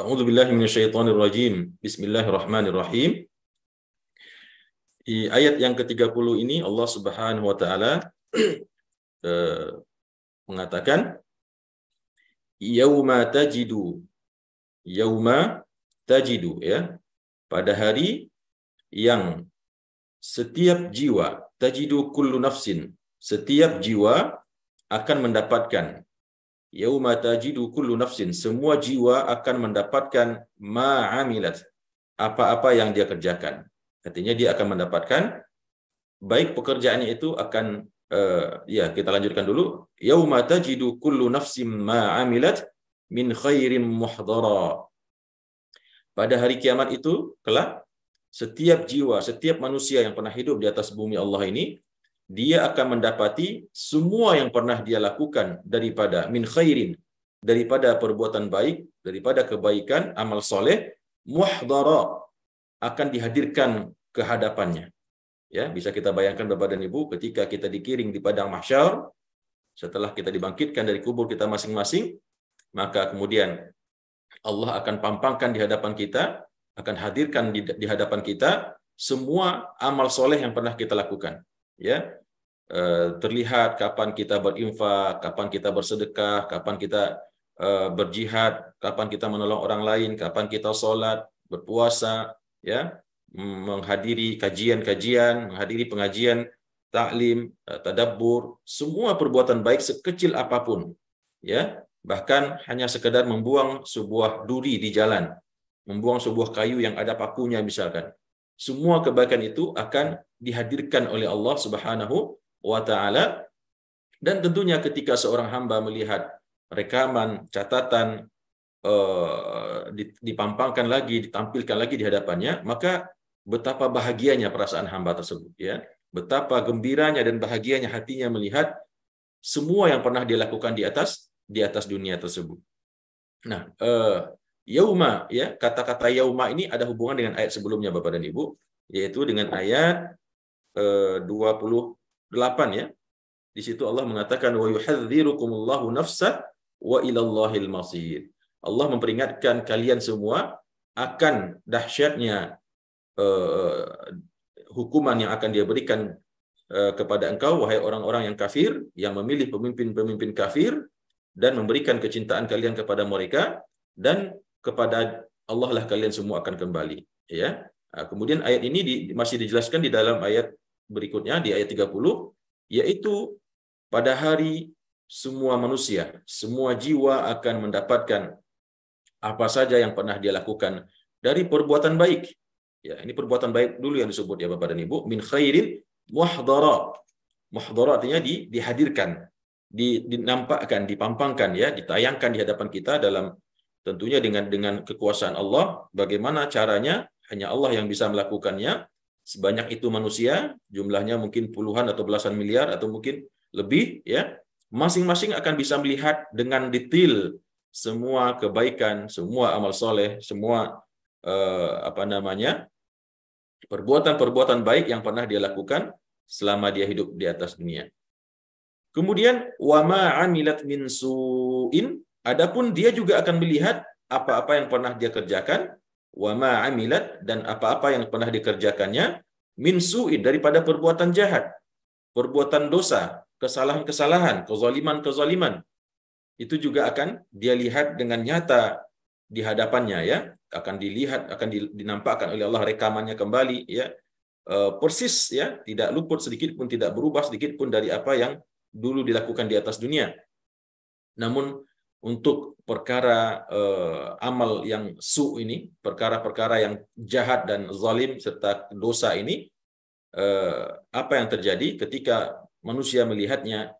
A'udzu billahi minasyaitonir rajim. Bismillahirrahmanirrahim. Di ayat yang ke-30 ini Allah Subhanahu wa taala mengatakan yauma tajidu ya, pada hari yang setiap jiwa, tajidu kullu nafsin, setiap jiwa akan mendapatkan, yauma tajidu kullu nafsin, semua jiwa akan mendapatkan ma'amilat, apa-apa yang dia kerjakan. Artinya dia akan mendapatkan, baik pekerjaannya itu akan ya kita lanjutkan dulu. Yauma tajidu kullu nafsin ma'amilat min khairin muhdara. Pada hari kiamat itu kelak, setiap jiwa, setiap manusia yang pernah hidup di atas bumi Allah ini, dia akan mendapati semua yang pernah dia lakukan daripada min khairin, daripada perbuatan baik, daripada kebaikan, amal soleh, muhdara, akan dihadirkan ke hadapannya. Ya, bisa kita bayangkan Bapak dan Ibu, ketika kita dikiring di padang mahsyar, setelah kita dibangkitkan dari kubur kita masing-masing, maka kemudian Allah akan pampangkan di hadapan kita, akan hadirkan di hadapan kita semua amal soleh yang pernah kita lakukan. Ya, terlihat kapan kita berinfak, kapan kita bersedekah, kapan kita berjihad, kapan kita menolong orang lain, kapan kita sholat, berpuasa, ya, menghadiri kajian-kajian, menghadiri pengajian, taklim, tadabbur, semua perbuatan baik sekecil apapun, ya, bahkan hanya sekedar membuang sebuah duri di jalan, membuang sebuah kayu yang ada pakunya misalkan, semua kebaikan itu akan dihadirkan oleh Allah Subhanahu wa ta'ala. Dan tentunya ketika seorang hamba melihat rekaman, catatan dipampangkan lagi, ditampilkan lagi di hadapannya, maka betapa bahagianya perasaan hamba tersebut, ya. Betapa gembiranya dan bahagianya hatinya melihat semua yang pernah dia lakukan di atas dunia tersebut. Nah, yauma, ya, kata-kata yauma ini ada hubungan dengan ayat sebelumnya Bapak dan Ibu, yaitu dengan ayat 28, ya. Di situ Allah mengatakan wa yuhadzirukumullahu nafsa wa ilallahil masir. Allah memperingatkan kalian semua akan dahsyatnya hukuman yang akan dia berikan kepada engkau, wahai orang-orang yang kafir, yang memilih pemimpin-pemimpin kafir dan memberikan kecintaan kalian kepada mereka, dan kepada Allah lah kalian semua akan kembali, ya. Kemudian ayat ini masih dijelaskan di dalam ayat berikutnya, di ayat 30, yaitu pada hari semua manusia, semua jiwa akan mendapatkan apa saja yang pernah dia lakukan dari perbuatan baik. Ya, ini perbuatan baik dulu yang disebut, ya Bapak dan Ibu, min khairin muhdara. Muhdara artinya dihadirkan, dinampakkan, dipampangkan, ya, ditayangkan di hadapan kita dalam, tentunya dengan kekuasaan Allah. Bagaimana caranya? Hanya Allah yang bisa melakukannya. Sebanyak itu manusia, jumlahnya mungkin puluhan atau belasan miliar atau mungkin lebih, ya. Masing-masing akan bisa melihat dengan detail semua kebaikan, semua amal soleh, semua perbuatan-perbuatan baik yang pernah dia lakukan selama dia hidup di atas dunia. Kemudian wama amilat min su'in, adapun dia juga akan melihat apa-apa yang pernah dia kerjakan, wama amilat, dan apa-apa yang pernah dikerjakannya, min su'in, daripada perbuatan jahat, perbuatan dosa, kesalahan-kesalahan, kezaliman-kezaliman, itu juga akan dia lihat dengan nyata di hadapannya, ya. Akan dilihat, akan dinampakkan oleh Allah rekamannya kembali, ya, persis, ya, tidak luput sedikit pun, tidak berubah sedikit pun dari apa yang dulu dilakukan di atas dunia. Namun untuk perkara amal yang ini, perkara-perkara yang jahat dan zalim serta dosa ini, apa yang terjadi ketika manusia melihatnya?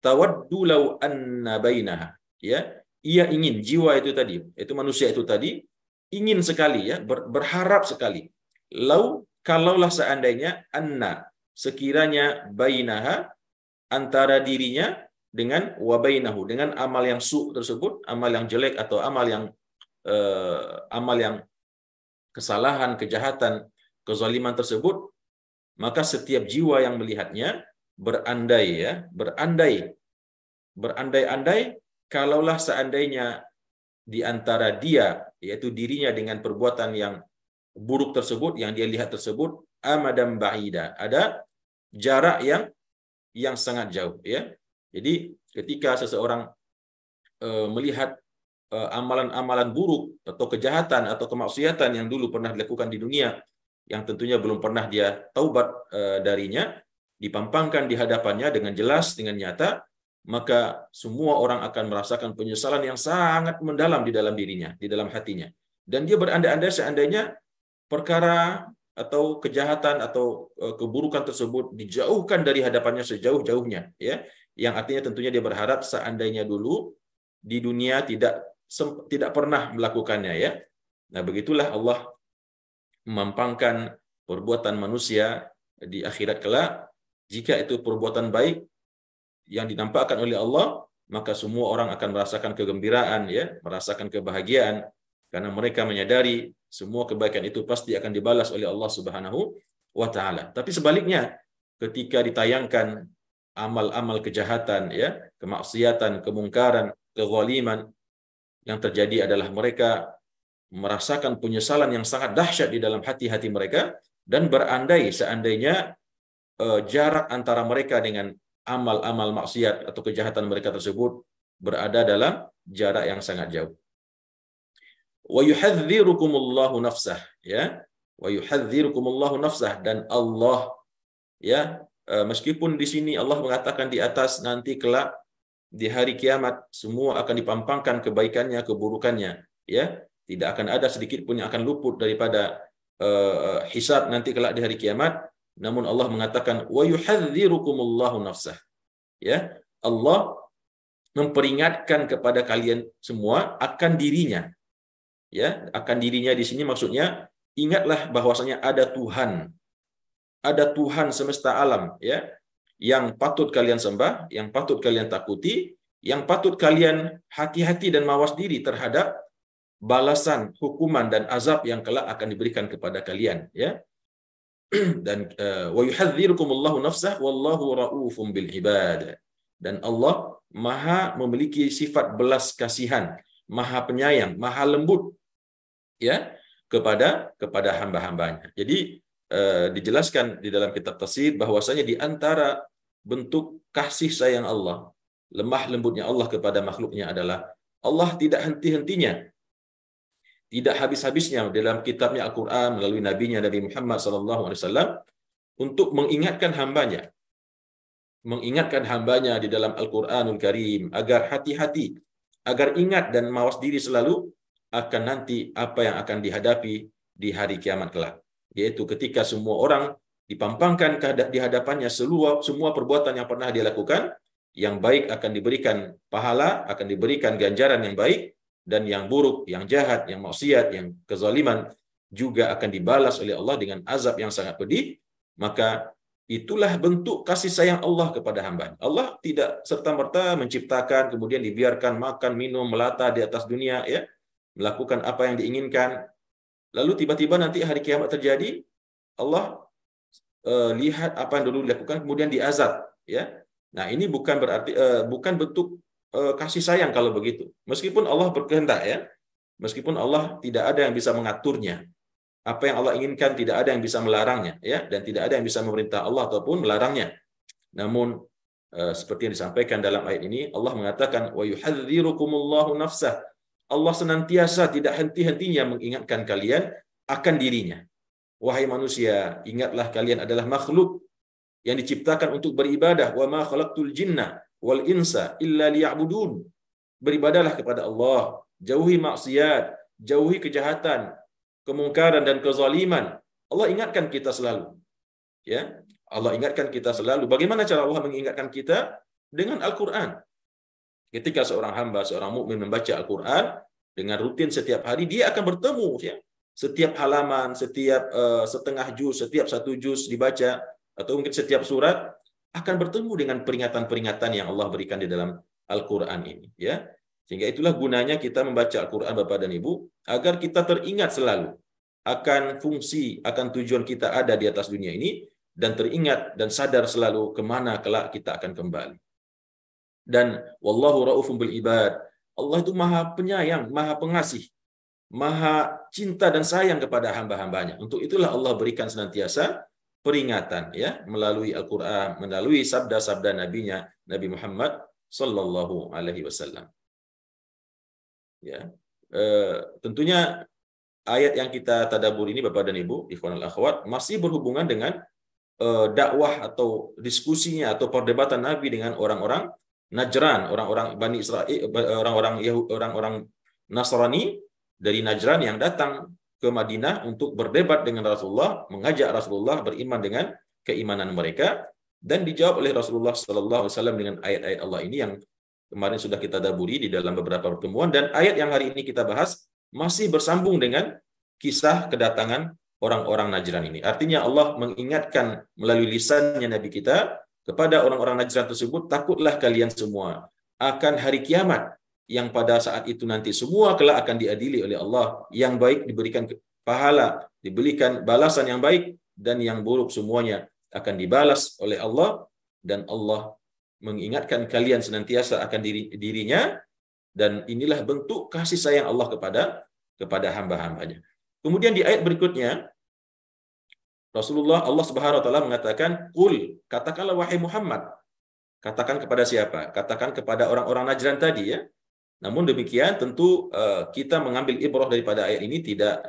Tawaddu law anna bainaha, ya, ia ingin, jiwa itu tadi, itu manusia itu tadi ingin sekali, ya, berharap sekali, kalaulah seandainya, anna, sekiranya, bainaha, antara dirinya dengan wabainahu, dengan amal yang tersebut, amal yang jelek atau amal yang kesalahan, kejahatan, kezaliman tersebut, maka setiap jiwa yang melihatnya berandai, ya, berandai-andai, kalaulah seandainya di antara dia yaitu dirinya dengan perbuatan yang buruk tersebut, yang dia lihat tersebut, amadan ba'ida, ada jarak yang sangat jauh, ya. Jadi ketika seseorang melihat amalan-amalan buruk atau kejahatan atau kemaksiatan yang dulu pernah dilakukan di dunia, yang tentunya belum pernah dia taubat darinya, dipampangkan di hadapannya dengan jelas, dengan nyata, maka semua orang akan merasakan penyesalan yang sangat mendalam di dalam dirinya, di dalam hatinya. Dan dia berandai-andai seandainya perkara atau kejahatan atau keburukan tersebut dijauhkan dari hadapannya sejauh-jauhnya, ya. Yang artinya tentunya dia berharap seandainya dulu di dunia tidak pernah melakukannya, ya. Nah, begitulah Allah memampangkan perbuatan manusia di akhirat kelak. Jika itu perbuatan baik yang dinampakkan oleh Allah, maka semua orang akan merasakan kegembiraan, ya, merasakan kebahagiaan, karena mereka menyadari semua kebaikan itu pasti akan dibalas oleh Allah Subhanahu wa taala. Tapi sebaliknya, ketika ditayangkan amal-amal kejahatan, ya, kemaksiatan, kemungkaran, kezaliman, yang terjadi adalah mereka merasakan penyesalan yang sangat dahsyat di dalam hati-hati mereka, dan berandai seandainya jarak antara mereka dengan amal-amal maksiat atau kejahatan mereka tersebut berada dalam jarak yang sangat jauh. Wa yuhadzirukumullahu nafsah, ya. Wa yuhadzirukumullahu nafsah, dan Allah, ya, meskipun di sini Allah mengatakan di atas nanti kelak di hari kiamat semua akan dipampangkan kebaikannya, keburukannya, ya. Tidak akan ada sedikit pun yang akan luput daripada hisab nanti kelak di hari kiamat. Namun Allah mengatakan wa yuhadzirukumullahu nafsah, ya. Allah memperingatkan kepada kalian semua akan dirinya, ya. Akan dirinya di sini maksudnya ingatlah bahwasanya ada Tuhan semesta alam, ya, yang patut kalian sembah, yang patut kalian takuti, yang patut kalian hati-hati dan mawas diri terhadap balasan, hukuman dan azab yang kelak akan diberikan kepada kalian, ya. Dan wa yuhadzirukumullahu nafsah wallahu raufum bil ibad. Dan Allah Maha memiliki sifat belas kasihan, Maha penyayang, Maha lembut, ya, kepada hamba-hambanya. Jadi dijelaskan di dalam kitab tafsir bahwasanya di antara bentuk kasih sayang Allah, lemah lembutnya Allah kepada makhluknya adalah Allah tidak henti-hentinya, tidak habis-habisnya dalam kitabnya Al-Quran melalui nabinya Nabi Muhammad SAW untuk mengingatkan hambanya di dalam Al-Quranul Karim agar hati-hati, agar ingat dan mawas diri selalu akan nanti apa yang akan dihadapi di hari kiamat kelak, yaitu ketika semua orang dipampangkan di hadapannya semua perbuatan yang pernah dia lakukan, yang baik akan diberikan pahala, akan diberikan ganjaran yang baik, dan yang buruk, yang jahat, yang maksiat, yang kezaliman juga akan dibalas oleh Allah dengan azab yang sangat pedih. Maka itulah bentuk kasih sayang Allah kepada hamba. Allah tidak serta-merta menciptakan kemudian dibiarkan makan, minum, melata di atas dunia, ya, melakukan apa yang diinginkan. Lalu tiba-tiba nanti hari kiamat terjadi, Allah lihat apa yang dulu dilakukan kemudian diazab, ya. Nah, ini bukan berarti bukan bentuk kasih sayang kalau begitu. Meskipun Allah berkehendak, ya. Meskipun Allah tidak ada yang bisa mengaturnya. Apa yang Allah inginkan tidak ada yang bisa melarangnya, ya, dan tidak ada yang bisa memerintah Allah ataupun melarangnya. Namun seperti yang disampaikan dalam ayat ini, Allah mengatakan wa yuhadzirukumullahu nafsah. Allah senantiasa tidak henti-hentinya mengingatkan kalian akan dirinya. Wahai manusia, ingatlah kalian adalah makhluk yang diciptakan untuk beribadah. Wa ma khalaqtul jinna wal insa illa liya'budun. Beribadahlah kepada Allah, jauhi maksiat, jauhi kejahatan, kemungkaran dan kezaliman. Allah ingatkan kita selalu, ya. Allah ingatkan kita selalu. Bagaimana cara Allah mengingatkan kita? Dengan Al-Qur'an. Ketika seorang hamba, seorang mukmin membaca Al-Qur'an dengan rutin setiap hari, dia akan bertemu, ya. Setiap halaman, setiap setengah juz, setiap satu juz dibaca, atau mungkin setiap surat akan bertemu dengan peringatan-peringatan yang Allah berikan di dalam Al-Quran ini, ya. Sehingga itulah gunanya kita membaca Al-Quran, Bapak dan Ibu, agar kita teringat selalu akan fungsi, akan tujuan kita ada di atas dunia ini, dan teringat dan sadar selalu kemana kelak kita akan kembali. Dan wallahu raufum bil ibad. Allah itu Maha penyayang, Maha pengasih Maha cinta dan sayang kepada hamba-hambanya. Untuk itulah Allah berikan senantiasa peringatan ya melalui Al-Qur'an, melalui sabda-sabda nabinya Nabi Muhammad sallallahu alaihi wasallam. Ya. Tentunya ayat yang kita tadabbur ini Bapak dan Ibu, ikhwanul akhwat, masih berhubungan dengan dakwah atau diskusinya atau perdebatan Nabi dengan orang-orang Najran, orang-orang Bani Israel, orang-orang Nasrani dari Najran yang datang ke Madinah untuk berdebat dengan Rasulullah, mengajak Rasulullah beriman dengan keimanan mereka, dan dijawab oleh Rasulullah sallallahu alaihi wasallam dengan ayat-ayat Allah ini yang kemarin sudah kita daburi di dalam beberapa pertemuan, dan ayat yang hari ini kita bahas masih bersambung dengan kisah kedatangan orang-orang Najran ini. Artinya Allah mengingatkan melalui lisannya Nabi kita kepada orang-orang Najran tersebut, takutlah kalian semua akan hari kiamat yang pada saat itu nanti semua kelak akan diadili oleh Allah, yang baik diberikan pahala, diberikan balasan yang baik, dan yang buruk semuanya akan dibalas oleh Allah, dan Allah mengingatkan kalian senantiasa akan dirinya, dan inilah bentuk kasih sayang Allah kepada hamba-hambanya. Kemudian di ayat berikutnya Allah Subhanahu wa taala mengatakan, "Qul," katakanlah wahai Muhammad. Katakan kepada siapa? Katakan kepada orang-orang Najran tadi ya. Namun demikian tentu kita mengambil ibrah daripada ayat ini tidak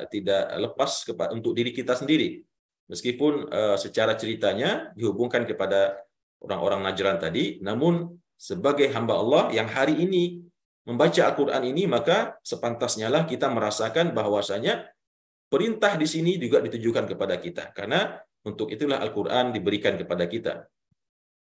lepas untuk diri kita sendiri. Meskipun secara ceritanya dihubungkan kepada orang-orang Najran tadi, namun sebagai hamba Allah yang hari ini membaca Al-Qur'an ini, maka sepantasnya lah kita merasakan bahwasanya perintah di sini juga ditujukan kepada kita, karena untuk itulah Al-Qur'an diberikan kepada kita.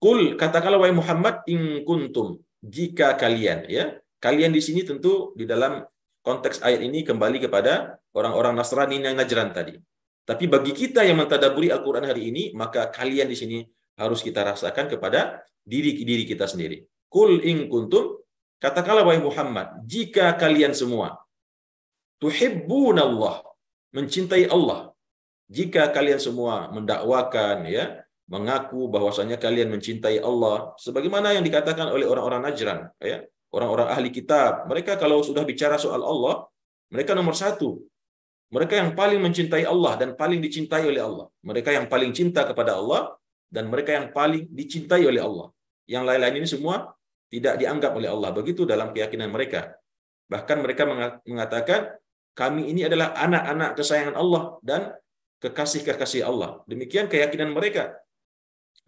Qul, katakanlah wahai Muhammad, in kuntum, jika kalian ya. Kalian di sini tentu di dalam konteks ayat ini kembali kepada orang-orang Nasrani yang Najran tadi. Tapi bagi kita yang mentadabburi Al-Qur'an hari ini, maka kalian di sini harus kita rasakan kepada diri kita sendiri. Qul in kuntum, katakanlah wahai Muhammad, jika kalian semua tuhibbunallah, mencintai Allah. Jika kalian semua mendakwakan ya, mengaku bahwasanya kalian mencintai Allah sebagaimana yang dikatakan oleh orang-orang Najran ya, orang-orang ahli kitab. Mereka kalau sudah bicara soal Allah, mereka nomor satu. Mereka yang paling mencintai Allah dan paling dicintai oleh Allah. Mereka yang paling cinta kepada Allah dan mereka yang paling dicintai oleh Allah. Yang lain-lain ini semua tidak dianggap oleh Allah. Begitu dalam keyakinan mereka. Bahkan mereka mengatakan, kami ini adalah anak-anak kesayangan Allah dan kekasih-kekasih Allah. Demikian keyakinan mereka.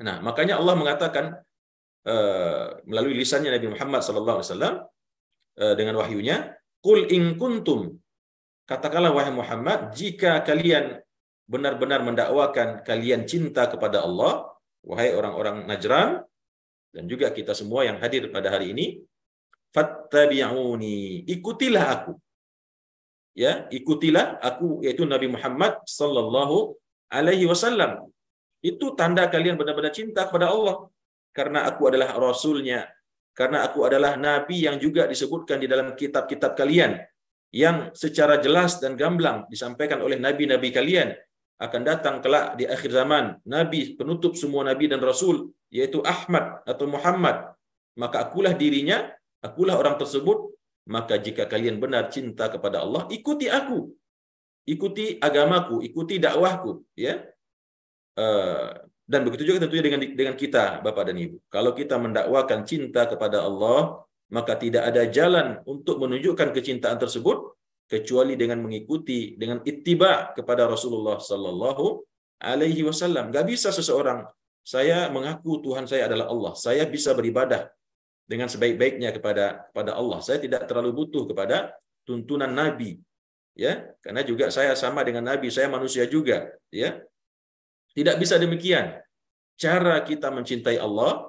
Nah, makanya Allah mengatakan melalui lisannya Nabi Muhammad SAW dengan wahyunya, Qul in kuntum, katakanlah wahai Muhammad, jika kalian benar-benar mendakwakan kalian cinta kepada Allah, wahai orang-orang Najran dan juga kita semua yang hadir pada hari ini, fattabi'uni, ikutilah aku. Ya, ikutilah aku, yaitu Nabi Muhammad sallallahu alaihi wasallam. Itu tanda kalian benar-benar cinta kepada Allah. Karena aku adalah Rasulnya, karena aku adalah Nabi yang juga disebutkan di dalam kitab-kitab kalian, yang secara jelas dan gamblang disampaikan oleh Nabi-Nabi kalian, akan datang kelak di akhir zaman, Nabi penutup semua Nabi dan Rasul, yaitu Ahmad atau Muhammad. Maka akulah dirinya, akulah orang tersebut. Maka jika kalian benar cinta kepada Allah, ikuti aku, ikuti agamaku, ikuti dakwahku, ya. Dan begitu juga tentunya dengan kita, Bapak dan Ibu. Kalau kita mendakwakan cinta kepada Allah, maka tidak ada jalan untuk menunjukkan kecintaan tersebut kecuali dengan mengikuti, dengan ittiba kepada Rasulullah sallallahu alaihi wasallam. Gak bisa seseorang, saya mengaku Tuhan saya adalah Allah, saya bisa beribadah dengan sebaik-baiknya kepada Allah. Saya tidak terlalu butuh kepada tuntunan Nabi, ya, karena juga saya sama dengan Nabi, saya manusia juga, ya. Tidak bisa demikian. Cara kita mencintai Allah,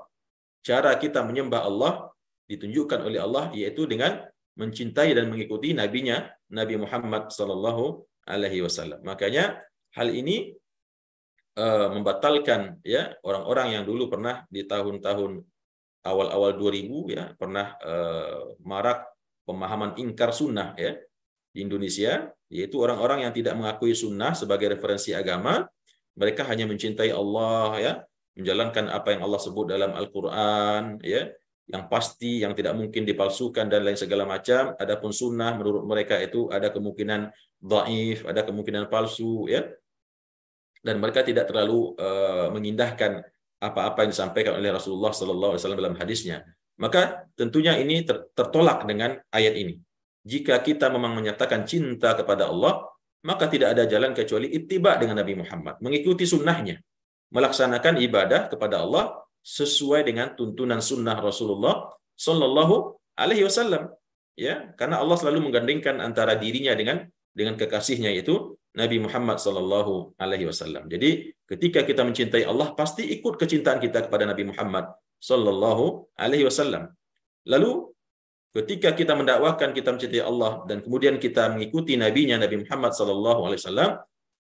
cara kita menyembah Allah ditunjukkan oleh Allah, yaitu dengan mencintai dan mengikuti nabinya, Nabi Muhammad sallallahu alaihi wasallam. Makanya hal ini membatalkan ya orang-orang yang dulu pernah di tahun-tahun awal-awal 2000 ya pernah marak pemahaman ingkar sunnah ya di Indonesia, yaitu orang-orang yang tidak mengakui sunnah sebagai referensi agama. Mereka hanya mencintai Allah ya, menjalankan apa yang Allah sebut dalam Al-Qur'an ya, yang pasti, yang tidak mungkin dipalsukan dan lain segala macam. Adapun sunnah menurut mereka itu ada kemungkinan dhaif, ada kemungkinan palsu, ya. Dan mereka tidak terlalu mengindahkan apa-apa yang disampaikan oleh Rasulullah SAW dalam hadisnya. Maka tentunya ini tertolak dengan ayat ini. Jika kita memang menyatakan cinta kepada Allah, maka tidak ada jalan kecuali ittiba dengan Nabi Muhammad, mengikuti sunnahnya, melaksanakan ibadah kepada Allah sesuai dengan tuntunan sunnah Rasulullah Sallallahu Alaihi Wasallam. Ya, karena Allah selalu menggandengkan antara dirinya dengan kekasihnya, yaitu Nabi Muhammad Sallallahu Alaihi Wasallam. Jadi ketika kita mencintai Allah, pasti ikut kecintaan kita kepada Nabi Muhammad Sallallahu Alaihi Wasallam. Lalu ketika kita mendakwakan kita mencintai Allah dan kemudian kita mengikuti nabinya Nabi Muhammad Sallallahu Alaihi Wasallam,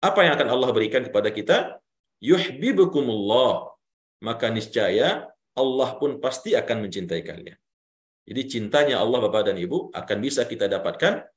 apa yang akan Allah berikan kepada kita? Yuhibbukumullah, maka niscaya Allah pun pasti akan mencintai kalian. Jadi cintanya Allah Bapak dan Ibu akan bisa kita dapatkan.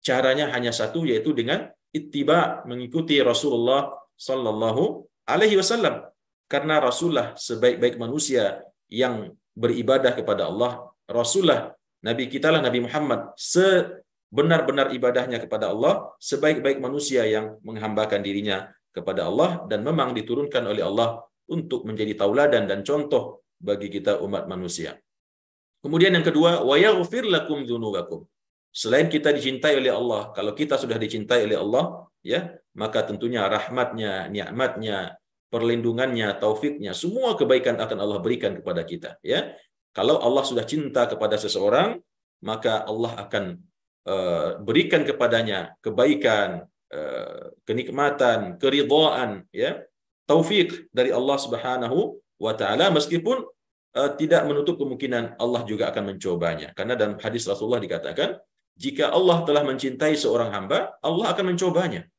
Caranya hanya satu, yaitu dengan ittiba, mengikuti Rasulullah Sallallahu Alaihi Wasallam. Karena Rasulullah sebaik-baik manusia yang beribadah kepada Allah, Rasulullah Nabi kita lah Nabi Muhammad sebenar-benar ibadahnya kepada Allah, sebaik-baik manusia yang menghambakan dirinya kepada Allah, dan memang diturunkan oleh Allah untuk menjadi tauladan dan contoh bagi kita umat manusia. Kemudian yang kedua, wa yaghfir lakum dzunubakum. Selain kita dicintai oleh Allah, kalau kita sudah dicintai oleh Allah, ya, maka tentunya rahmatnya, nikmatnya, perlindungannya, taufiknya, semua kebaikan akan Allah berikan kepada kita, ya. Kalau Allah sudah cinta kepada seseorang, maka Allah akan berikan kepadanya kebaikan, kenikmatan, keridhaan, ya, taufik dari Allah Subhanahu wa taala, meskipun tidak menutup kemungkinan Allah juga akan mencobanya. Karena dalam hadis Rasulullah dikatakan, jika Allah telah mencintai seorang hamba, Allah akan mencobanya.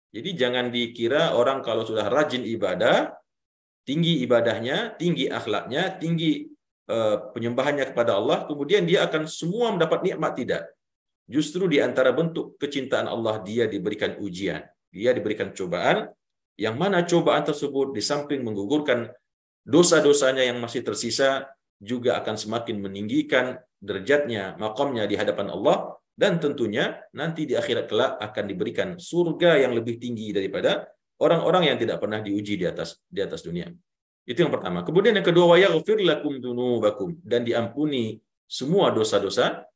Jadi jangan dikira orang kalau sudah rajin ibadah, tinggi ibadahnya, tinggi akhlaknya, tinggi penyembahannya kepada Allah, kemudian dia akan semua mendapat nikmat. Tidak. Justru di antara bentuk kecintaan Allah, dia diberikan ujian, dia diberikan cobaan, yang mana cobaan tersebut di samping menggugurkan dosa-dosanya yang masih tersisa, juga akan semakin meninggikan derajatnya, makamnya di hadapan Allah, dan tentunya nanti di akhirat kelak akan diberikan surga yang lebih tinggi daripada orang-orang yang tidak pernah diuji di atas dunia. Itu yang pertama. Kemudian yang kedua, wa yaghfir lakum dzunubakum, dan diampuni semua dosa-dosa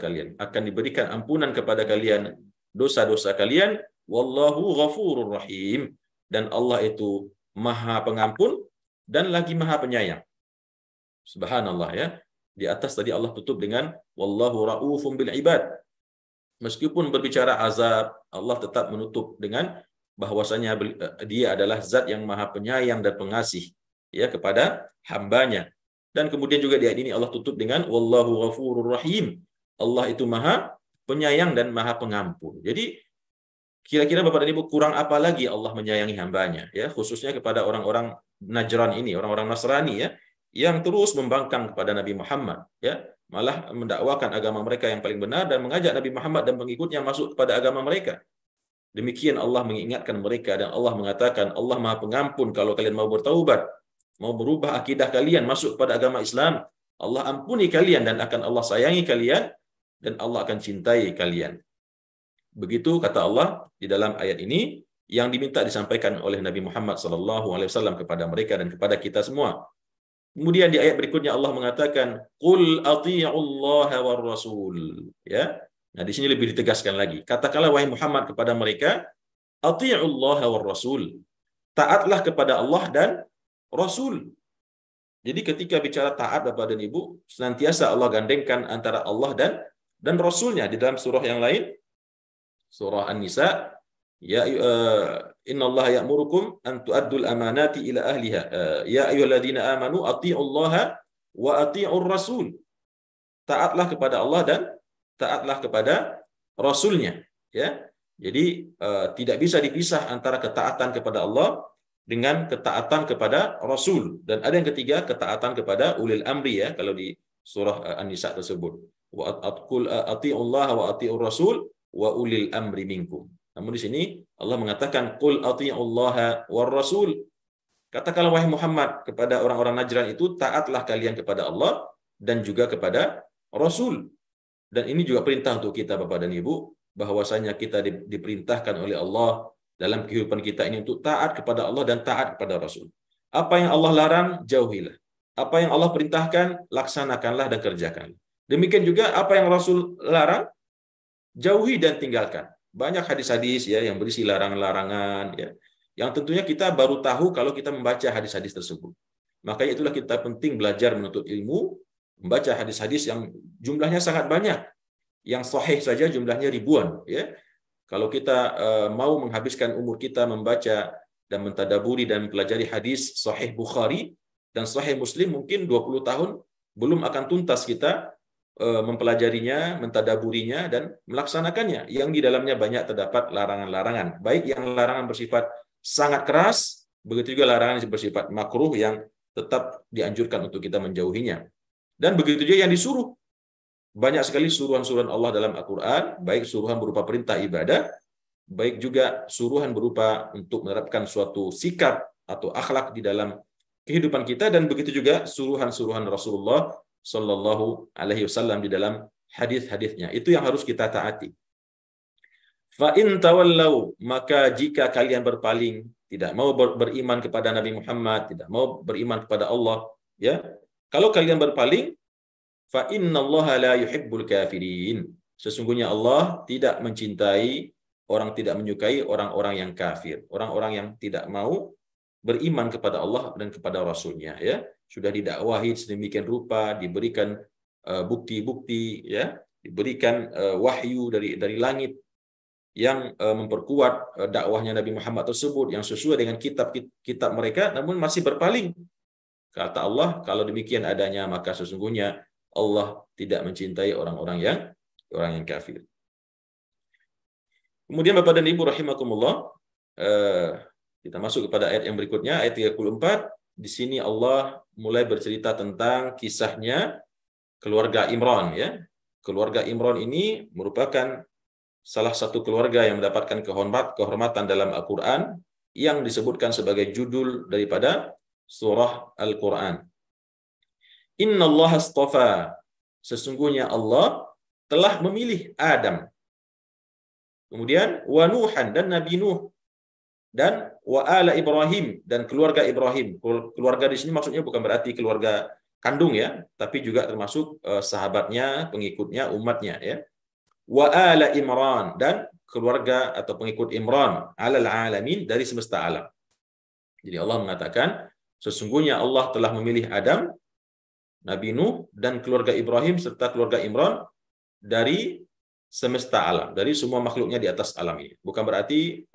kalian. Akan diberikan ampunan kepada kalian dosa-dosa kalian. Wallahu ghafurur rahim, dan Allah itu Maha Pengampun dan lagi Maha Penyayang. Subhanallah, ya. Di atas tadi Allah tutup dengan wallahu raufum bil ibad. Meskipun berbicara azab, Allah tetap menutup dengan bahwasanya dia adalah zat yang Maha Penyayang dan Pengasih, ya, kepada hambanya. Dan kemudian juga di ayat ini Allah tutup dengan wallahu ghafurur rahim. Allah itu Maha Penyayang dan Maha Pengampun. Jadi kira-kira Bapak dan Ibu, kurang apa lagi Allah menyayangi hambanya, ya, khususnya kepada orang-orang Najran ini, orang-orang Nasrani, ya, yang terus membangkang kepada Nabi Muhammad, ya, malah mendakwakan agama mereka yang paling benar dan mengajak Nabi Muhammad dan pengikutnya masuk kepada agama mereka. Demikian Allah mengingatkan mereka, dan Allah mengatakan Allah Maha Pengampun kalau kalian mau bertaubat, mau berubah akidah kalian masuk kepada agama Islam, Allah ampuni kalian dan akan Allah sayangi kalian, dan Allah akan cintai kalian. Begitu kata Allah di dalam ayat ini yang diminta disampaikan oleh Nabi Muhammad SAW kepada mereka dan kepada kita semua. Kemudian di ayat berikutnya Allah mengatakan, "Qul athi'ullaha war rasul." Ya. Nah, di sini lebih ditegaskan lagi. Katakanlah wahai Muhammad kepada mereka, athi'ullaha war rasul. Taatlah kepada Allah dan Rasul. Jadi ketika bicara taat Bapak dan Ibu, senantiasa Allah gandengkan antara Allah dan Rasulnya. Di dalam surah yang lain, surah An-Nisa, ya innallaha ya'murukum an tu'addul amanati ila ahliha, ya ayyuhalladzina amanu athi'ullaha wa athi'ur rasul. Taatlah kepada Allah dan taatlah kepada Rasulnya, ya. Jadi tidak bisa dipisah antara ketaatan kepada Allah dengan ketaatan kepada Rasul. Dan ada yang ketiga, ketaatan kepada ulil amri, ya, kalau di surah An-Nisa tersebut. Wa athi'ullaha wa athi'ur rasul wa ulil amri minkum. Namun di sini Allah mengatakan qul athi'ullaha war rasul. Katakanlah wahai Muhammad kepada orang-orang Najran itu, taatlah kalian kepada Allah dan juga kepada Rasul. Dan ini juga perintah untuk kita Bapak dan Ibu, bahwasanya kita diperintahkan oleh Allah dalam kehidupan kita ini untuk taat kepada Allah dan taat kepada Rasul. Apa yang Allah larang, jauhilah. Apa yang Allah perintahkan, laksanakanlah dan kerjakan. Demikian juga apa yang Rasul larang, jauhi dan tinggalkan. Banyak hadis-hadis ya yang berisi larangan-larangan ya, yang tentunya kita baru tahu kalau kita membaca hadis-hadis tersebut. Makanya itulah kita penting belajar menuntut ilmu, membaca hadis-hadis yang jumlahnya sangat banyak. Yang sahih saja jumlahnya ribuan ya. Kalau kita mau menghabiskan umur kita membaca dan mentadaburi dan mempelajari hadis sahih Bukhari dan sahih Muslim, mungkin 20 tahun belum akan tuntas kita mempelajarinya, mentadaburinya dan melaksanakannya, yang di dalamnya banyak terdapat larangan-larangan, baik yang larangan bersifat sangat keras, begitu juga larangan yang bersifat makruh yang tetap dianjurkan untuk kita menjauhinya. Dan begitu juga yang disuruh. Banyak sekali suruhan-suruhan Allah dalam Al-Quran, baik suruhan berupa perintah ibadah, baik juga suruhan berupa untuk menerapkan suatu sikap atau akhlak di dalam kehidupan kita, dan begitu juga suruhan-suruhan Rasulullah Sallallahu Alaihi Wasallam di dalam hadis-hadisnya. Itu yang harus kita taati. Fa in tawallau, maka jika kalian berpaling, tidak mau beriman kepada Nabi Muhammad, tidak mau beriman kepada Allah, ya. Kalau kalian berpaling, fa innallaha la yuhibbul kafirin. Sesungguhnya Allah tidak mencintai orang, tidak menyukai orang-orang yang kafir, orang-orang yang tidak mau beriman kepada Allah dan kepada Rasulnya, ya. Sudah didakwahi sedemikian rupa, diberikan bukti-bukti, ya, diberikan wahyu dari langit yang memperkuat dakwahnya Nabi Muhammad tersebut yang sesuai dengan kitab mereka, namun masih berpaling. Kata Allah, kalau demikian adanya, maka sesungguhnya Allah tidak mencintai orang-orang yang kafir. Kemudian Bapak dan Ibu rahimakumullah, kita masuk kepada ayat yang berikutnya, ayat 34. Di sini Allah mulai bercerita tentang kisahnya keluarga Imran, ya. Keluarga Imran ini merupakan salah satu keluarga yang mendapatkan kehormatan dalam Al-Quran yang disebutkan sebagai judul daripada surah Al-Quran. Inna Allah astafa, sesungguhnya Allah telah memilih Adam. Kemudian wa Nuhan, dan Nabi Nuh, dan wa ala Ibrahim, dan keluarga Ibrahim. Keluarga di sini maksudnya bukan berarti keluarga kandung ya, tapi juga termasuk sahabatnya, pengikutnya, umatnya ya. Wa ala Imran, dan keluarga atau pengikut Imran alal alamin, dari semesta alam. Jadi Allah mengatakan sesungguhnya Allah telah memilih Adam, Nabi Nuh, dan keluarga Ibrahim serta keluarga Imran dari semesta alam, dari semua makhluknya di atas alam ini. Bukan berarti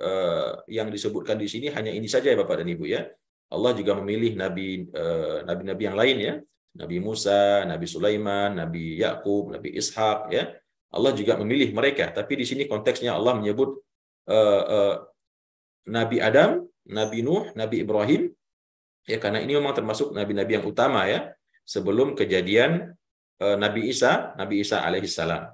yang disebutkan di sini hanya ini saja ya Bapak dan Ibu ya. Allah juga memilih nabi-nabi yang lain ya. Nabi Musa, Nabi Sulaiman, Nabi Yakub, Nabi Ishak ya. Allah juga memilih mereka, tapi di sini konteksnya Allah menyebut Nabi Adam, Nabi Nuh, Nabi Ibrahim ya, karena ini memang termasuk nabi-nabi yang utama ya, sebelum kejadian Nabi Isa alaihissalam.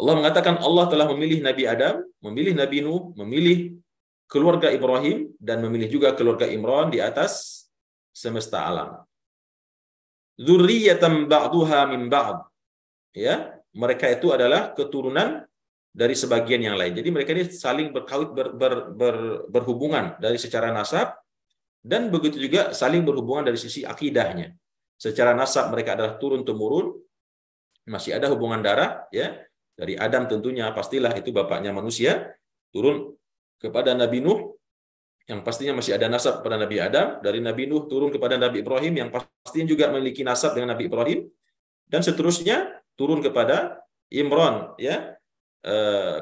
Allah mengatakan Allah telah memilih Nabi Adam, memilih Nabi Nuh, memilih keluarga Ibrahim, dan memilih juga keluarga Imran di atas semesta alam. Dzurriyyatan ba'duha min ba'd. Ya, mereka itu adalah keturunan dari sebagian yang lain. Jadi mereka ini saling berhubungan dari secara nasab, dan begitu juga saling berhubungan dari sisi akidahnya. Secara nasab mereka adalah turun-temurun, masih ada hubungan darah ya. Dari Adam tentunya pastilah itu bapaknya manusia, turun kepada Nabi Nuh yang pastinya masih ada nasab kepada Nabi Adam, dari Nabi Nuh turun kepada Nabi Ibrahim yang pastinya juga memiliki nasab dengan Nabi Ibrahim, dan seterusnya turun kepada Imran ya,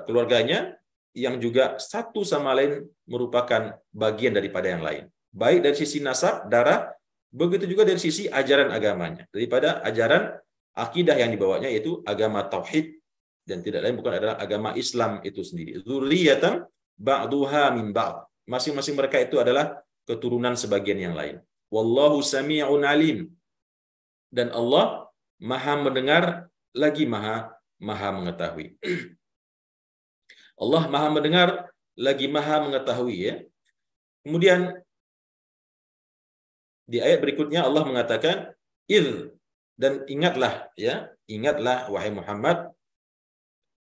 keluarganya yang juga satu sama lain merupakan bagian daripada yang lain. Baik dari sisi nasab, darah, begitu juga dari sisi ajaran agamanya, daripada ajaran akidah yang dibawanya, yaitu agama tauhid, dan tidak lain bukan adalah agama Islam itu sendiri. Dzurriyyatan ba'duha min ba'd. Masing-masing mereka itu adalah keturunan sebagian yang lain. Wallahu sami'un alim. Dan Allah Maha mendengar lagi Maha mengetahui. Allah Maha mendengar lagi Maha mengetahui ya. Kemudian di ayat berikutnya Allah mengatakan idz dan ingatlah ya, ingatlah wahai Muhammad,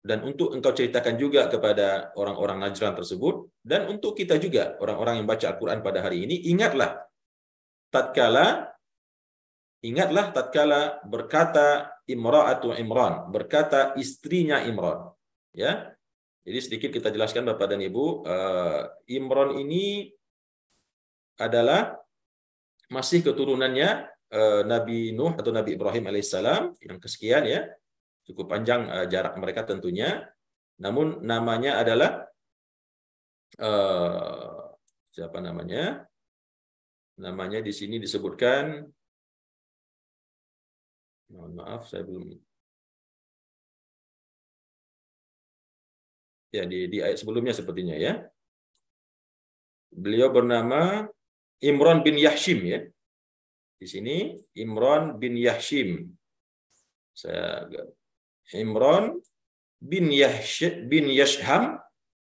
dan untuk engkau ceritakan juga kepada orang-orang Najran tersebut, dan untuk kita juga orang-orang yang baca Al-Qur'an pada hari ini, tatkala berkata Imra'atu Imran, berkata istrinya Imran, ya. Jadi sedikit kita jelaskan Bapak dan Ibu, Imran ini adalah masih keturunannya Nabi Nuh atau Nabi Ibrahim alaihissalam yang kesekian ya. Cukup panjang jarak mereka tentunya. Namun namanya adalah siapa namanya? Namanya di sini disebutkan, mohon maaf saya belum, ya di ayat sebelumnya sepertinya ya. Beliau bernama Imran bin Yahshim ya. Di sini Imran bin Yahshim. Imran bin Yashham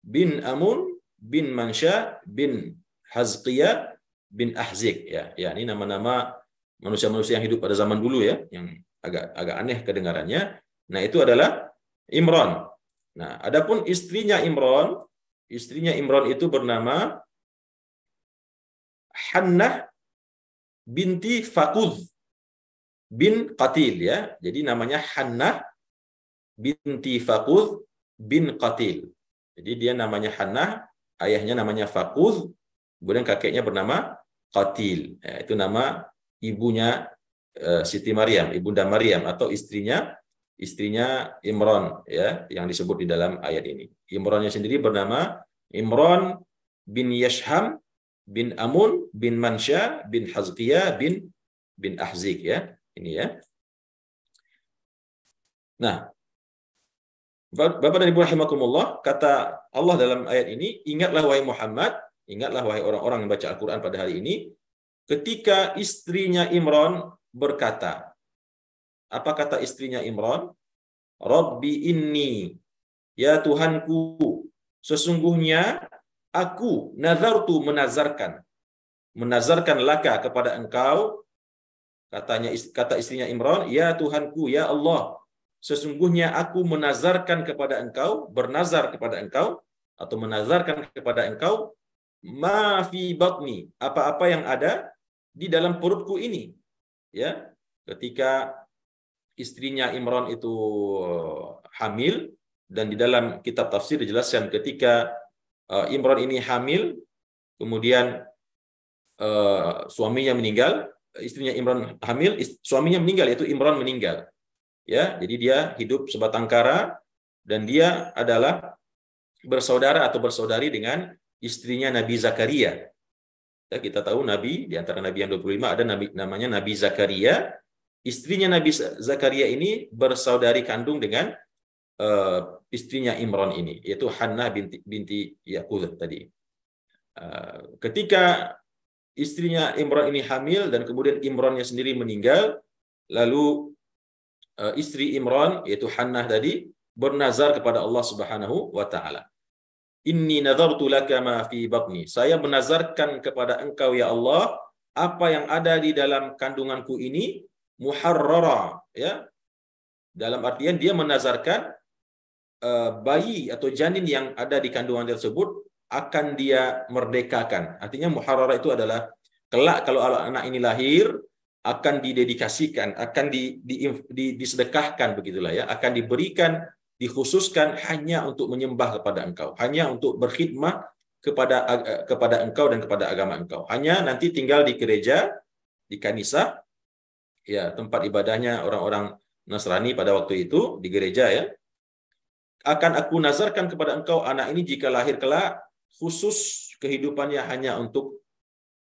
bin Amun bin Mansha bin Hazqiyah bin Ahzik ya. Ya, ini nama-nama manusia-manusia yang hidup pada zaman dulu ya, yang agak aneh kedengarannya. Nah, itu adalah Imran. Nah, adapun istrinya Imran itu bernama Hannah binti Fakuz bin Qatil ya. Jadi namanya Hannah binti Fakuz bin Qatil. Jadi dia namanya Hannah, ayahnya namanya Fakuz, kemudian kakeknya bernama Qatil. Ya, itu nama ibunya Siti Maryam, ibunda Maryam, atau istrinya Imran ya, yang disebut di dalam ayat ini. Imrannya sendiri bernama Imran bin Yashham bin Amun bin Mansha bin Hazqiyah bin Ahzik ya. Ini ya. Nah, Bapak dan Ibu rahimakumullah, kata Allah dalam ayat ini, ingatlah wahai Muhammad, ingatlah wahai orang-orang yang baca Al-Qur'an pada hari ini, ketika istrinya Imran berkata. Apa kata istrinya Imran? Rabbi inni, ya Tuhanku, sesungguhnya aku nazartu menazarkan laka kepada engkau. Kata istrinya Imran, ya Tuhanku, ya Allah, sesungguhnya aku menazarkan kepada engkau, bernazar kepada engkau, atau menazarkan kepada engkau, ma fi batni, apa-apa yang ada di dalam perutku ini. Ya, ketika istrinya Imran itu hamil, dan di dalam kitab tafsir dijelaskan ketika Imran ini hamil, kemudian suaminya meninggal, istrinya Imran hamil, suaminya meninggal, yaitu Imran meninggal. Ya, jadi dia hidup sebatang kara, dan dia adalah bersaudara atau bersaudari dengan istrinya Nabi Zakaria. Ya, kita tahu Nabi, di antara Nabi yang 25 ada namanya Nabi Zakaria. Istrinya Nabi Zakaria ini bersaudari kandung dengan istrinya Imran ini, yaitu Hannah binti Yaqub tadi. Ketika istrinya Imran ini hamil dan kemudian Imrannya sendiri meninggal, lalu istri Imran yaitu Hannah tadi bernazar kepada Allah Subhanahu wa taala. Inni nazartu laka ma fi batni. Saya menazarkan kepada engkau ya Allah apa yang ada di dalam kandunganku ini, muharrara ya. Dalam artian dia menazarkan bayi atau janin yang ada di kandungan tersebut akan dia merdekakan. Artinya muharrara itu adalah kelak kalau anak ini lahir akan didedikasikan, akan disedekahkan begitulah ya, akan diberikan, dikhususkan hanya untuk menyembah kepada engkau, hanya untuk berkhidmah kepada engkau dan kepada agama engkau. Hanya nanti tinggal di gereja, di kanisah, ya tempat ibadahnya orang-orang Nasrani pada waktu itu, di gereja ya. Akan aku nazarkan kepada engkau anak ini jika lahir kelak, khusus kehidupannya hanya untuk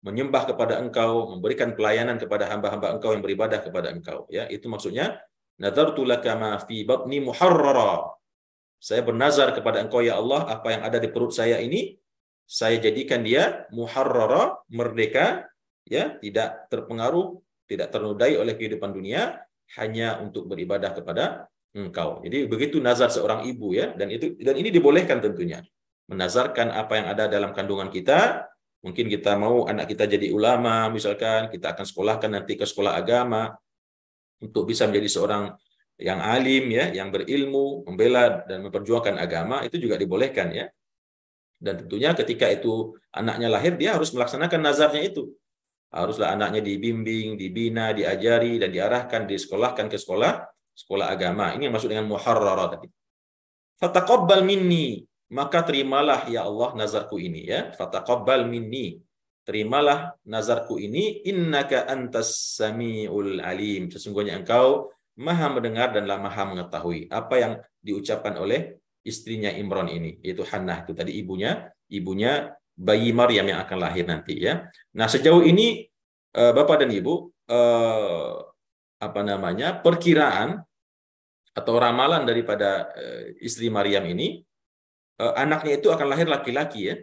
menyembah kepada engkau, memberikan pelayanan kepada hamba-hamba engkau yang beribadah kepada engkau. Ya, itu maksudnya nazartu laka ma fi batni muharrara. Saya bernazar kepada engkau ya Allah, apa yang ada di perut saya ini saya jadikan dia muharrara, merdeka, ya, tidak terpengaruh, tidak ternodai oleh kehidupan dunia, hanya untuk beribadah kepada engkau. Jadi begitu nazar seorang ibu ya, dan ini dibolehkan tentunya. Menazarkan apa yang ada dalam kandungan kita. Mungkin kita mau anak kita jadi ulama, misalkan kita akan sekolahkan nanti ke sekolah agama. untuk bisa menjadi seorang yang alim ya, yang berilmu, membela dan memperjuangkan agama, itu juga dibolehkan ya. Dan tentunya ketika itu anaknya lahir, dia harus melaksanakan nazarnya itu. Haruslah anaknya dibimbing, dibina, diajari dan diarahkan, disekolahkan ke sekolah agama. Ini yang maksud dengan muharrara tadi. Fataqabbal minni, maka terimalah ya Allah nazarku ini ya. Fataqabbal minni, terimalah nazarku ini, innaka antas samiul alim. Sesungguhnya engkau maha mendengar dan maha mengetahui. Apa yang diucapkan oleh istrinya Imran ini, yaitu Hannah, itu tadi ibunya bayi Maryam yang akan lahir nanti ya. Nah, sejauh ini Bapak dan Ibu, perkiraan atau ramalan daripada istri Maryam ini, anaknya itu akan lahir laki-laki ya.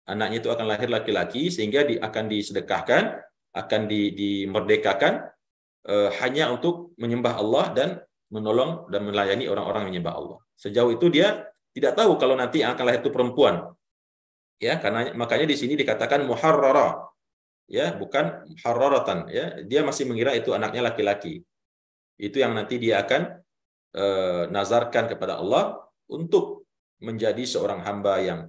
Anaknya itu akan lahir laki-laki sehingga akan disedekahkan, akan dimerdekakan hanya untuk menyembah Allah dan menolong dan melayani orang-orang yang menyembah Allah. Sejauh itu dia tidak tahu kalau nanti yang akan lahir itu perempuan. Ya, karena makanya di sini dikatakan muharrara. Ya, bukan muharraratan ya. Dia masih mengira itu anaknya laki-laki. Itu yang nanti dia akan nazarkan kepada Allah untuk menjadi seorang hamba yang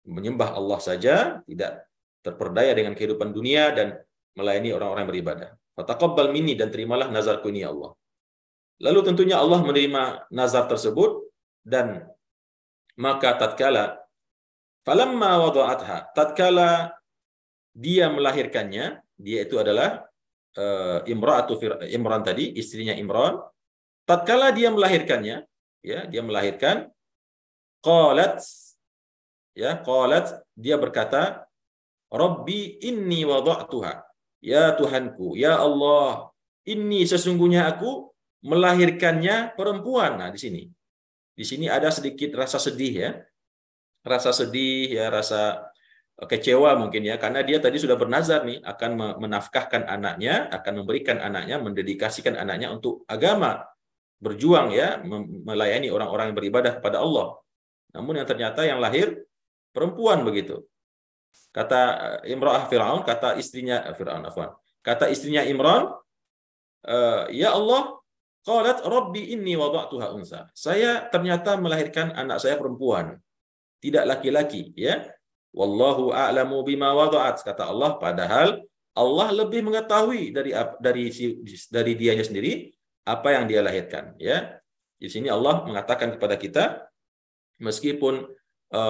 menyembah Allah saja, tidak terperdaya dengan kehidupan dunia dan melayani orang-orang beribadah. Fataqabbal minni, dan terimalah nazarku ini ya Allah. Lalu tentunya Allah menerima nazar tersebut, dan maka tatkala falamma wada'atha, tatkala dia melahirkannya, dia itu adalah Imran tadi, istrinya Imran. Tatkala dia melahirkannya, ya, dia melahirkan, qalat, dia berkata, Rabbi inni wada'tuha, ya Tuhanku, ya Allah, inni sesungguhnya aku melahirkannya perempuan. Nah, di sini ada sedikit rasa sedih ya. Rasa kecewa mungkin ya, karena dia tadi sudah bernazar nih akan menafkahkan anaknya, akan memberikan anaknya, mendedikasikan anaknya untuk agama, berjuang ya, melayani orang-orang yang beribadah kepada Allah. Namun yang ternyata yang lahir perempuan begitu. Kata Imra'ah Fir'aun, kata istrinya Imran, ya Allah, qalat Rabbi inni wada'tuha unsa. Saya ternyata melahirkan anak saya perempuan, tidak laki-laki ya. Wallahu a'lamu bima wada'at, kata Allah, padahal Allah lebih mengetahui dari dianya sendiri apa yang dia lahirkan ya. Di sini Allah mengatakan kepada kita, meskipun